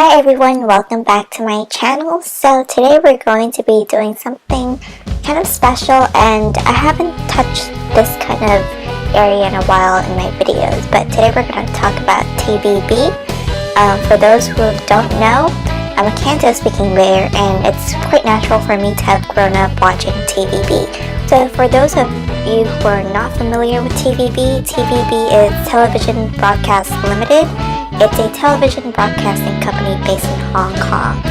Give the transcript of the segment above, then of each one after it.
Hi everyone, welcome back to my channel. So today we're going to be doing something kind of special, and I haven't touched this kind of area in a while in my videos, but today we're going to talk about TVB. For those who don't know, I'm a Canto-speaking bear, and it's quite natural for me to have grown up watching TVB. So for those of you who are not familiar with TVB, TVB is Television Broadcast Limited. It's a television broadcasting company based in Hong Kong.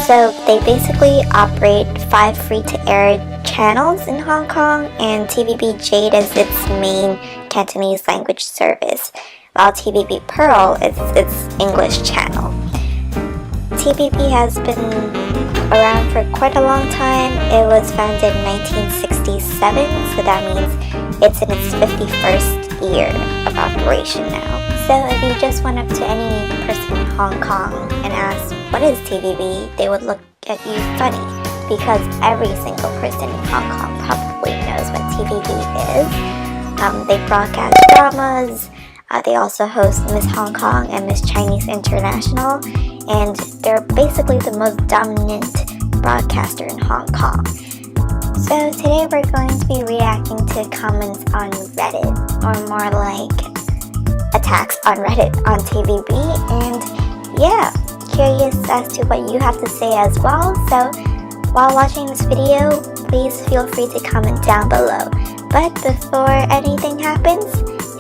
So they basically operate 5 free-to-air channels in Hong Kong, and TVB Jade is its main Cantonese language service, while TVB Pearl is its English channel. TVB has been around for quite a long time. It was founded in 1967, so that means it's in its 51st year of operation now. So if you just went up to any person in Hong Kong and asked, what is TVB, they would look at you funny, because every single person in Hong Kong probably knows what TVB is. They broadcast dramas, they also host Miss Hong Kong and Miss Chinese International, and they're basically the most dominant broadcaster in Hong Kong. So today we're going to be reacting to comments on Reddit, or more like attacks on Reddit on TVB, and yeah, curious as to what you have to say as well. So while watching this video, please feel free to comment down below. But before anything happens,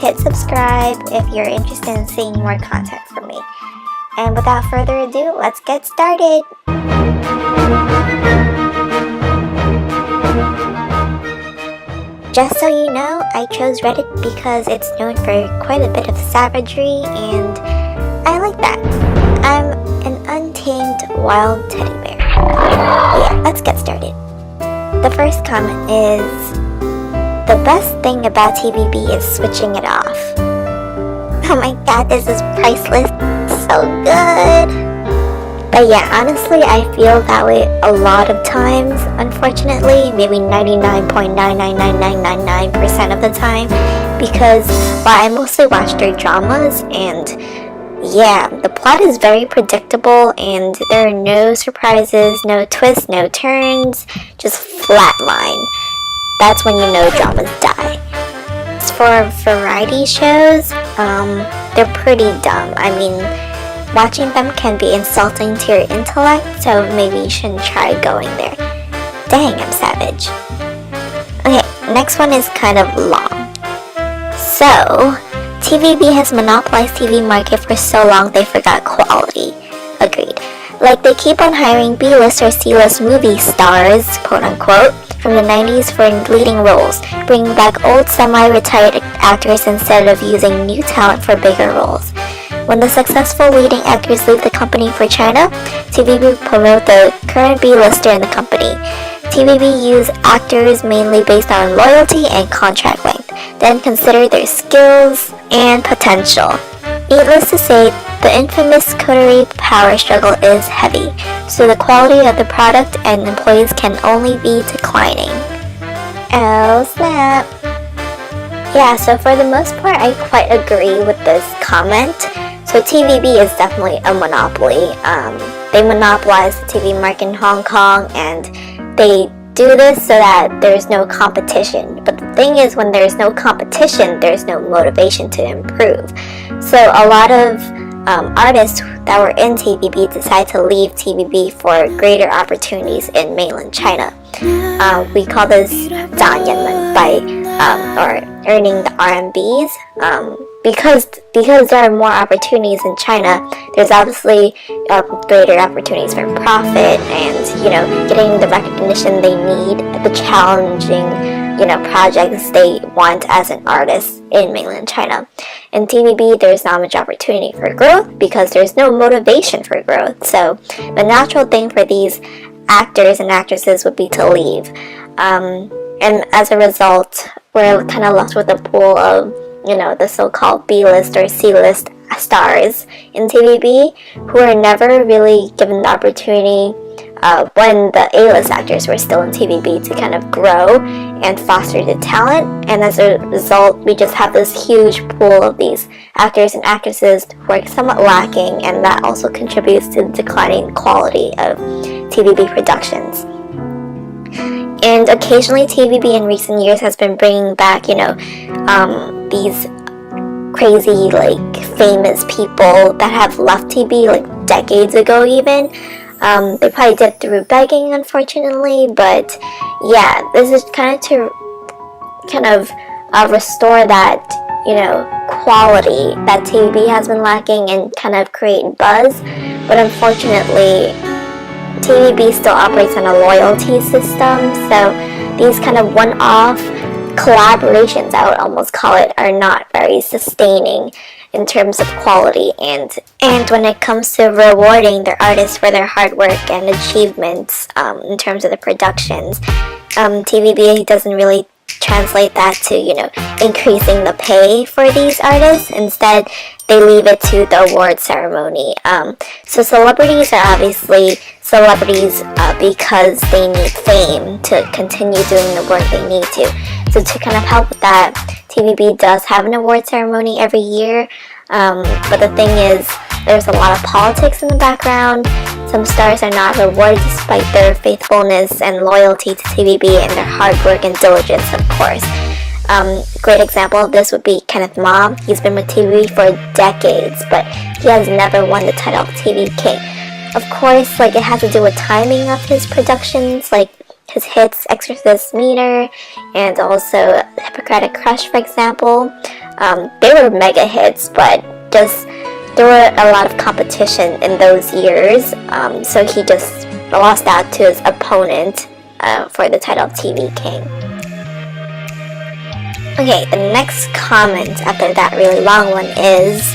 hit subscribe if you're interested in seeing more content from me. And without further ado, let's get started! Just so you know, I chose Reddit because it's known for quite a bit of savagery, and I like that. I'm an untamed wild teddy bear. Yeah, let's get started. The first comment is, the best thing about TVB is switching it off. Oh my god, this is priceless. So good. But yeah, honestly, I feel that way a lot of times, unfortunately, maybe 99.99999% of the time, because I mostly watch their dramas, and yeah, the plot is very predictable, and there are no surprises, no twists, no turns, just flatline. That's when you know dramas die. As for variety shows, they're pretty dumb. I mean, watching them can be insulting to your intellect, so maybe you shouldn't try going there. Dang, I'm savage. Okay, next one is kind of long. So, TVB has monopolized TV market for so long they forgot quality. Agreed. Like, they keep on hiring B-list or C-list movie stars, quote-unquote, from the 90s for leading roles, bringing back old semi-retired actors instead of using new talent for bigger roles. When the successful leading actors leave the company for China, TVB promote the current B-lister in the company. TVB use actors mainly based on loyalty and contract length, then consider their skills and potential. Needless to say, the infamous coterie power struggle is heavy, so the quality of the product and employees can only be declining. Oh snap! Yeah, so for the most part, I quite agree with this comment. So TVB is definitely a monopoly. They monopolize the TV market in Hong Kong, and they do this so that there's no competition. But the thing is, when there's no competition, there's no motivation to improve. So a lot of artists that were in TVB decide to leave TVB for greater opportunities in mainland China. We call this 涨人们 by or earning the RMBs. Because there are more opportunities in China, there's obviously greater opportunities for profit and, you know, getting the recognition they need, the challenging, you know, projects they want as an artist in mainland China. In TVB, there's not much opportunity for growth because there's no motivation for growth. So the natural thing for these actors and actresses would be to leave. And as a result, we're kind of left with a pool of, you know, the so-called B-list or C-list stars in TVB who are never really given the opportunity when the A-list actors were still in TVB to kind of grow and foster the talent, and as a result we just have this huge pool of these actors and actresses who are somewhat lacking, and that also contributes to the declining quality of TVB productions. And occasionally TVB in recent years has been bringing back, these crazy, famous people that have left TV, decades ago even. They probably did through begging, unfortunately, but yeah, this is kind of restore that, quality that TVB has been lacking and kind of create buzz. But unfortunately, TVB still operates on a loyalty system, so these kind of one-off collaborations, I would almost call it, are not very sustaining in terms of quality, and when it comes to rewarding their artists for their hard work and achievements in terms of the productions, TVB doesn't really translate that to, increasing the pay for these artists. Instead, they leave it to the award ceremony. So celebrities are obviously celebrities because they need fame to continue doing the work they need to. So to kind of help with that, TVB does have an award ceremony every year. But the thing is, there's a lot of politics in the background. Some stars are not rewarded despite their faithfulness and loyalty to TVB and their hard work and diligence, of course. Great example of this would be Kenneth Ma. He's been with TVB for decades, but he has never won the title of TV King. Of course, it has to do with timing of his productions, his hits Exorcist Meter and also Hippocratic Crush, for example. They were mega hits, but there were a lot of competition in those years, so he just lost out to his opponent for the title of TV King. Okay, the next comment after that really long one is,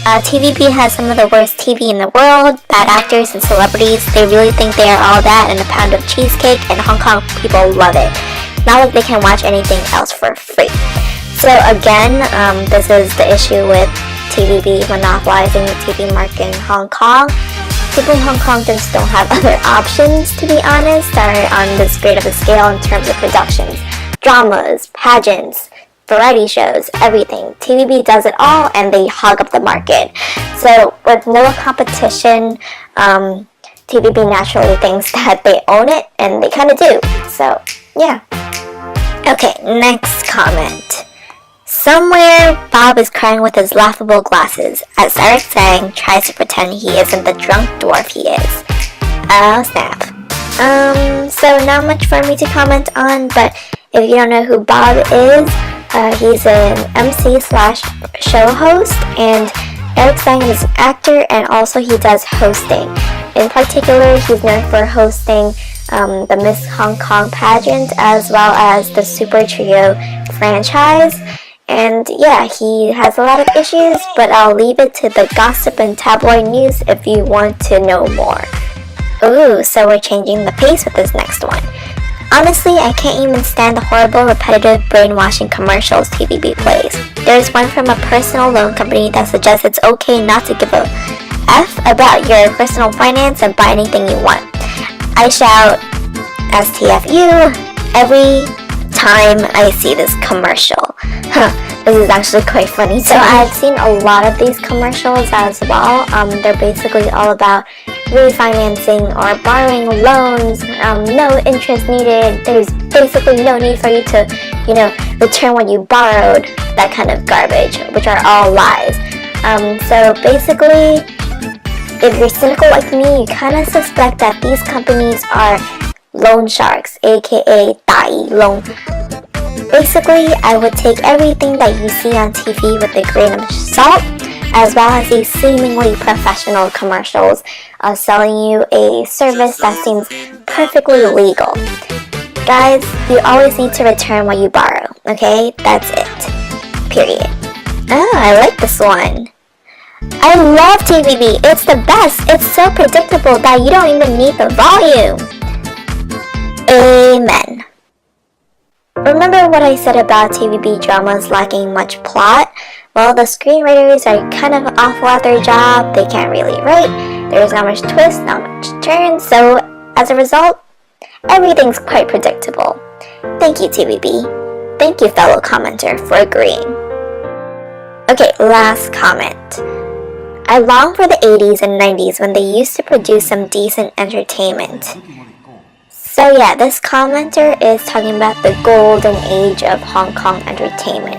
TVB has some of the worst TV in the world, bad actors and celebrities. They really think they are all that and a pound of cheesecake, and Hong Kong people love it. Not like they can watch anything else for free. So again, this is the issue with TVB monopolizing the TV market in Hong Kong. People in Hong Kong just don't have other options, to be honest, that are on this great of a scale in terms of productions. Dramas, pageants, variety shows, everything. TVB does it all and they hog up the market. So with no competition, TVB naturally thinks that they own it, and they kind of do. So yeah. Okay, next comment. Somewhere, Bob is crying with his laughable glasses as Eric Tsang tries to pretend he isn't the drunk dwarf he is. Oh snap. So not much for me to comment on, but if you don't know who Bob is, he's an MC/show host, and Eric Tsang is an actor, and also he does hosting. In particular, he's known for hosting the Miss Hong Kong pageant as well as the Super Trio franchise. And yeah, he has a lot of issues, but I'll leave it to the gossip and tabloid news if you want to know more. Ooh, so we're changing the pace with this next one. Honestly, I can't even stand the horrible, repetitive, brainwashing commercials TVB plays. There's one from a personal loan company that suggests it's okay not to give a F about your personal finance and buy anything you want. I shout, STFU, every time I see this commercial. This is actually quite funny. So I've seen a lot of these commercials as well. They're basically all about refinancing or borrowing loans, no interest needed. There's basically no need for you to, return what you borrowed, that kind of garbage, which are all lies. So basically, if you're cynical like me, you kind of suspect that these companies are loan sharks, aka Dai Loan. Basically, I would take everything that you see on TV with a grain of salt, as well as these seemingly professional commercials selling you a service that seems perfectly legal. Guys, you always need to return what you borrow, okay? That's it. Period. Oh, I like this one. I love TVB. It's the best. It's so predictable that you don't even need the volume. Amen. Remember what I said about TVB dramas lacking much plot? Well, the screenwriters are kind of awful at their job. They can't really write. There's not much twist, not much turn. So As a result, everything's quite predictable. Thank you, TVB. Thank you, fellow commenter, for agreeing. Okay, last comment. I long for the 80s and 90s when they used to produce some decent entertainment. So yeah, this commenter is talking about the golden age of Hong Kong entertainment.